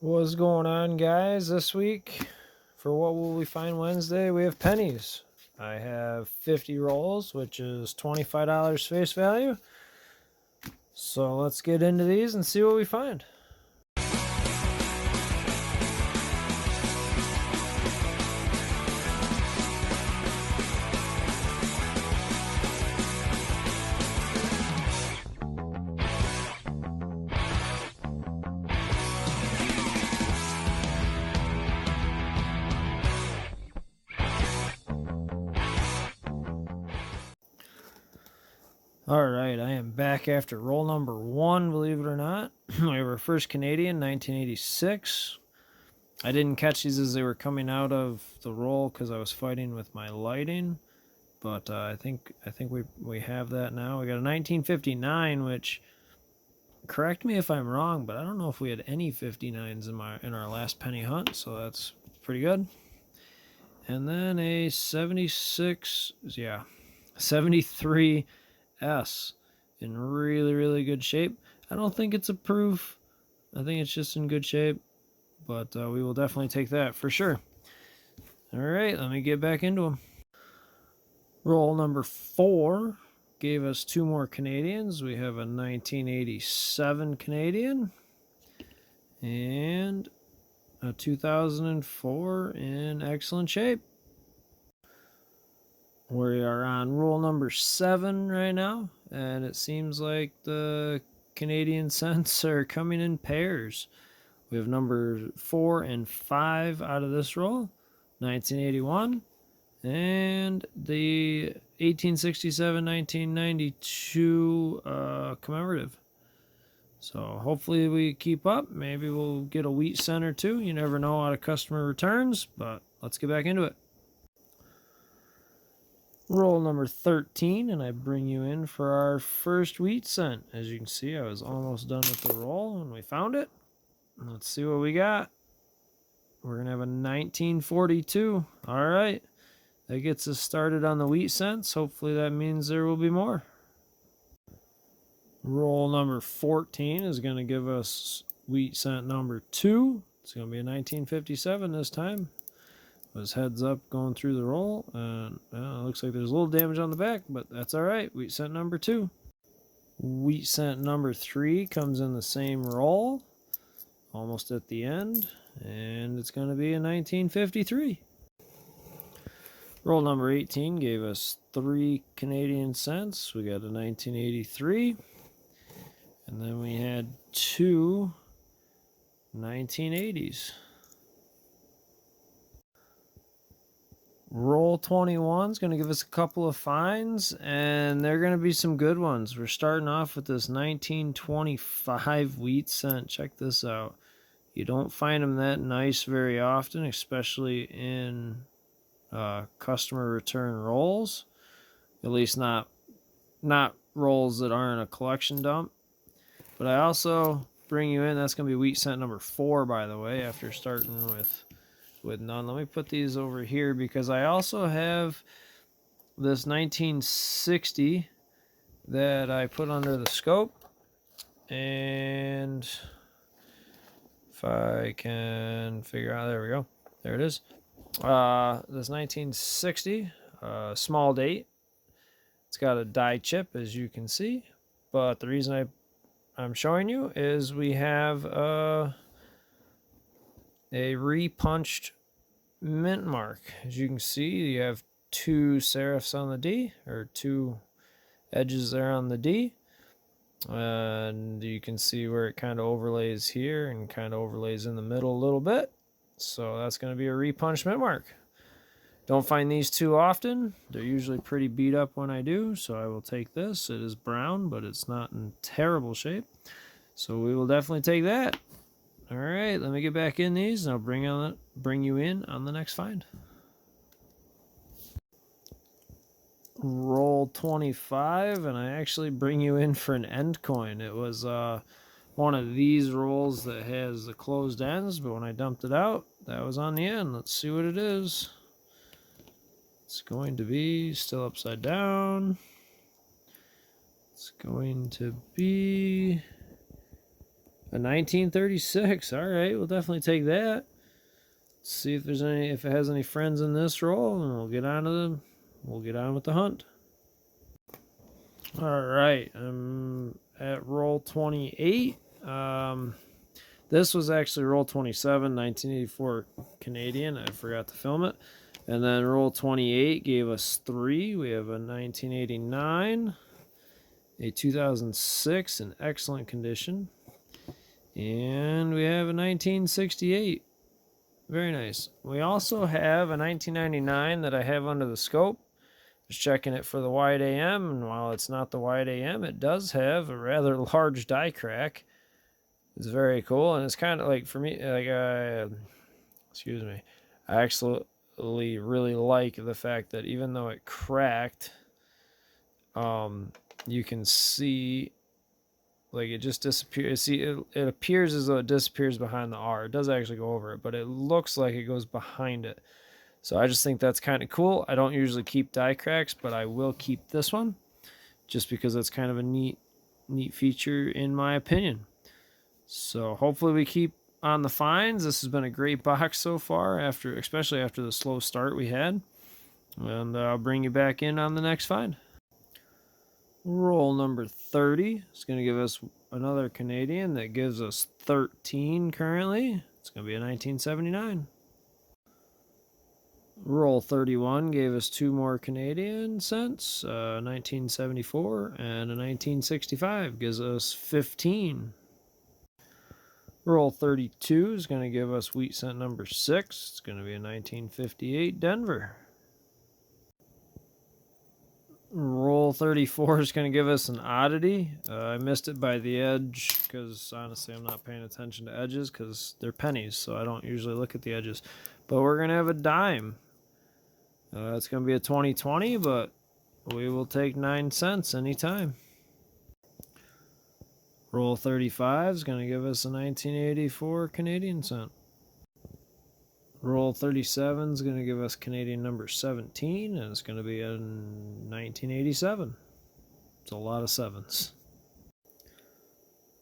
What's going on, guys? This week for What Will We Find Wednesday, we have pennies. I have 50 rolls, which is $25 face value. So let's get into these and see what we find. Alright, I am back after roll number 1, believe it or not. We have our first Canadian, 1986. I didn't catch these as they were coming out of the roll because I was fighting with my lighting. But I think we have that now. We got a 1959, which, correct me if I'm wrong, but I don't know if we had any 59s in our last penny hunt, so that's pretty good. And then a 73S in really good shape. I don't think it's a proof. I think it's just in good shape, but we will definitely take that for sure. All right, let me get back into them. Roll number 4 gave us 2 more Canadians. We have a 1987 Canadian and a 2004 in excellent shape. We are on roll number 7 right now, and it seems like the Canadian cents are coming in pairs. We have number 4 and 5 out of this roll, 1981, and the 1867-1992 commemorative. So hopefully we keep up. Maybe we'll get a wheat cent or two. You never know out of customer returns, but let's get back into it. Roll number 13, and I bring you in for our first wheat cent. As you can see, I was almost done with the roll and we found it. Let's see what we got. We're going to have a 1942. All right. That gets us started on the wheat cents. Hopefully that means there will be more. Roll number 14 is going to give us wheat cent number 2. It's going to be a 1957 this time. Was heads up going through the roll, and it looks like there's a little damage on the back, but that's all right. Wheat cent number 2. Wheat cent number 3 comes in the same roll, almost at the end, and it's going to be a 1953. Roll number 18 gave us 3 Canadian cents. We got a 1983, and then we had 2 1980s. Roll 21 is going to give us a couple of finds, and they're going to be some good ones. We're starting off with this 1925 wheat cent. Check this out. You don't find them that nice very often, especially in customer return rolls. At least not rolls that aren't a collection dump. But I also bring you in, that's going to be wheat cent number 4, by the way, after starting with none. Let me put these over here because I also have this 1960 that I put under the scope, and if I can figure out, there we go, there it is. This 1960 small date. It's got a die chip, as you can see, but the reason I'm showing you is we have a repunched mint mark. As you can see, you have 2 serifs on the D, or 2 edges there on the D, and you can see where it kind of overlays here and kind of overlays in the middle a little bit. So that's going to be a repunched mint mark. Don't find these too often. They're usually pretty beat up when I do, so I will take this. It is brown, but it's not in terrible shape, so we will definitely take that. All right, let me get back in these, and I'll bring you in on the next find. Roll 25, and I actually bring you in for an end coin. It was one of these rolls that has the closed ends, but when I dumped it out, that was on the end. Let's see what it is. It's going to be still upside down. It's going to be A 1936. All right, we'll definitely take that. Let's see if there's any, if it has any friends in this roll, and we'll get on to them. We'll get on with the hunt. All right, I'm at roll 28. This was actually roll 27, 1984 Canadian. I forgot to film it. And then roll 28 gave us 3. We have a 1989, a 2006 in excellent condition, and we have a 1968. Very nice. We also have a 1999 that I have under the scope. Just checking it for the wide AM, and while it's not the wide AM, it does have a rather large die crack. It's very cool, and it's kind of like, for me, like, excuse me, I actually really like the fact that even though it cracked, you can see, like, it just disappears. See, it appears as though it disappears behind the R. It does actually go over it, but it looks like it goes behind it. So I just think that's kind of cool. I don't usually keep die cracks, but I will keep this one just because it's kind of a neat feature in my opinion. So hopefully we keep on the finds. This has been a great box so far, especially after the slow start we had. And I'll bring you back in on the next find. Roll number 30 is going to give us another Canadian that gives us 13 currently. It's going to be a 1979. Roll 31 gave us 2 more Canadian cents, 1974 and a 1965, gives us 15. Roll 32 is going to give us wheat cent number 6. It's going to be a 1958 Denver. Roll 34 is going to give us an oddity. I missed it by the edge because honestly I'm not paying attention to edges because they're pennies, so I don't usually look at the edges. But we're going to have a dime. It's going to be a 2020, but we will take 9 cents anytime. Roll 35 is going to give us a 1984 Canadian cent. Roll 37 is going to give us Canadian number 17, and it's going to be a 1987. It's a lot of sevens.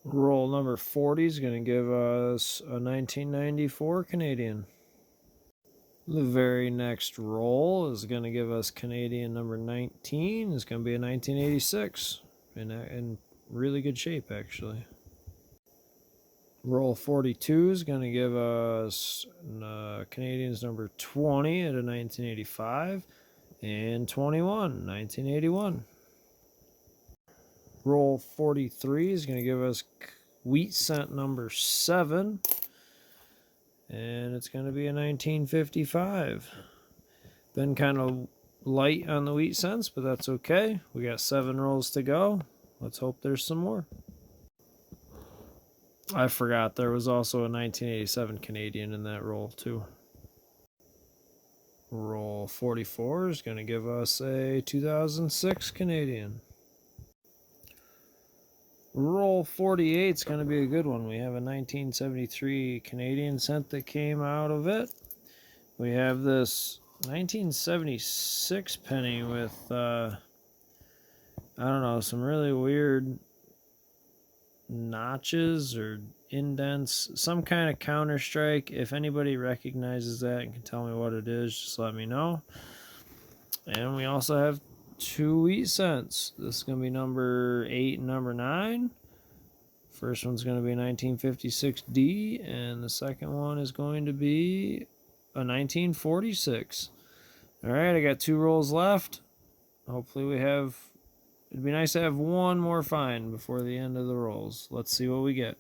Roll number 40 is going to give us a 1994 Canadian. The very next roll is going to give us Canadian number 19. It's going to be a 1986 in really good shape, actually. Roll 42 is going to give us Canadians number 20 at a 1985 and 21, 1981. Roll 43 is going to give us wheat cent number 7. And it's going to be a 1955. Been kind of light on the wheat cents, but that's okay. We got 7 rolls to go. Let's hope there's some more. I forgot there was also a 1987 Canadian in that roll too. Roll 44 is going to give us a 2006 Canadian. Roll 48 is going to be a good one. We have a 1973 Canadian cent that came out of it. We have this 1976 penny with, I don't know, some really weird notches or indents, some kind of counter strike. If anybody recognizes that and can tell me what it is, just let me know. And we also have 2 wheat cents. This is going to be number 8 and number 9. First one's going to be a 1956D, and the second one is going to be a 1946. All right, I got 2 rolls left. Hopefully we have, it'd be nice to have one more find before the end of the rolls. Let's see what we get.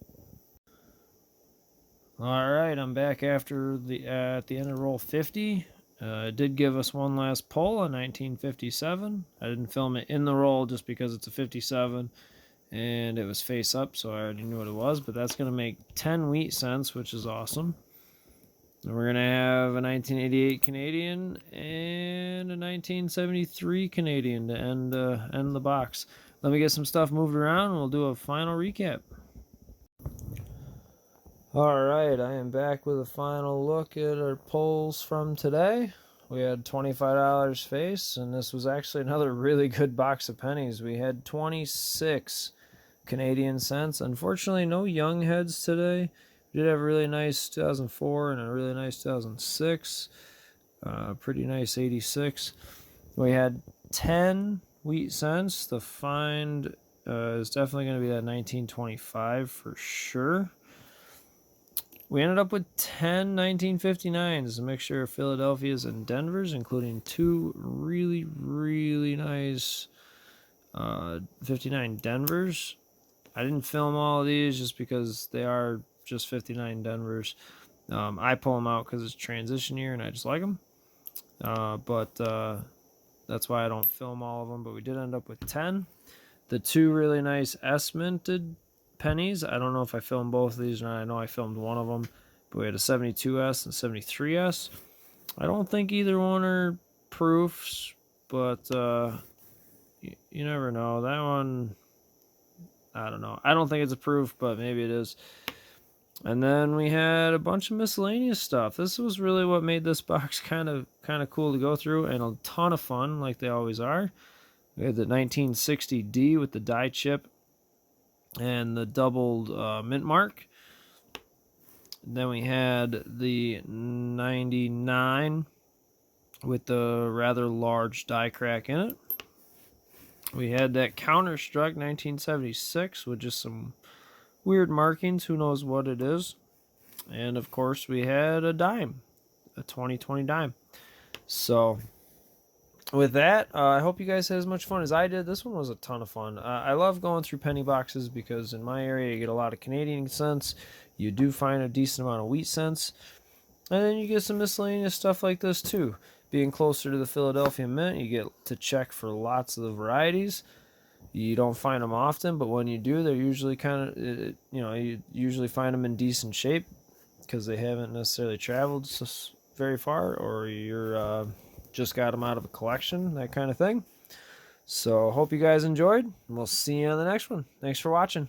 All right, I'm back after at the end of roll 50. It did give us one last pull, a 1957. I didn't film it in the roll just because it's a 57 and it was face up, so I already knew what it was, but that's going to make 10 wheat cents, which is awesome. And we're going to have a 1988 Canadian and a 1973 Canadian to end the box. Let me get some stuff moved around and we'll do a final recap. Alright, I am back with a final look at our pulls from today. We had $25 face, and this was actually another really good box of pennies. We had 26 Canadian cents. Unfortunately, no young heads today. We did have a really nice 2004 and a really nice 2006. Pretty nice 86. We had 10 wheat cents. The find is definitely going to be that 1925 for sure. We ended up with 10 1959s, a mixture of Philadelphia's and Denver's, including two really, really nice 59 Denver's. I didn't film all of these just because they are just 59 Denver's. I pull them out because it's transition year and I just like them. But that's why I don't film all of them. But we did end up with 10. The two really nice S-minted pennies. I don't know if I filmed both of these or not. I know I filmed one of them. But we had a 72S and 73S. I don't think either one are proofs. But you never know. That one, I don't know. I don't think it's a proof, but maybe it is. And then we had a bunch of miscellaneous stuff. This was really what made this box kind of cool to go through and a ton of fun, like they always are. We had the 1960D with the die chip and the doubled mint mark. Then we had the 99 with the rather large die crack in it. We had that Counter-Struck 1976 with just some weird markings. Who knows what it is? And of course, we had a dime, a 2020 dime. So with that, I hope you guys had as much fun as I did. This one was a ton of fun. I love going through penny boxes because in my area you get a lot of Canadian cents. You do find a decent amount of wheat cents. And then you get some miscellaneous stuff like this too. Being closer to the Philadelphia Mint, you get to check for lots of the varieties. You don't find them often, but when you do, they're usually you usually find them in decent shape because they haven't necessarily traveled very far, or you're just got them out of a collection, that kind of thing. So hope you guys enjoyed, and we'll see you on the next one. Thanks for watching.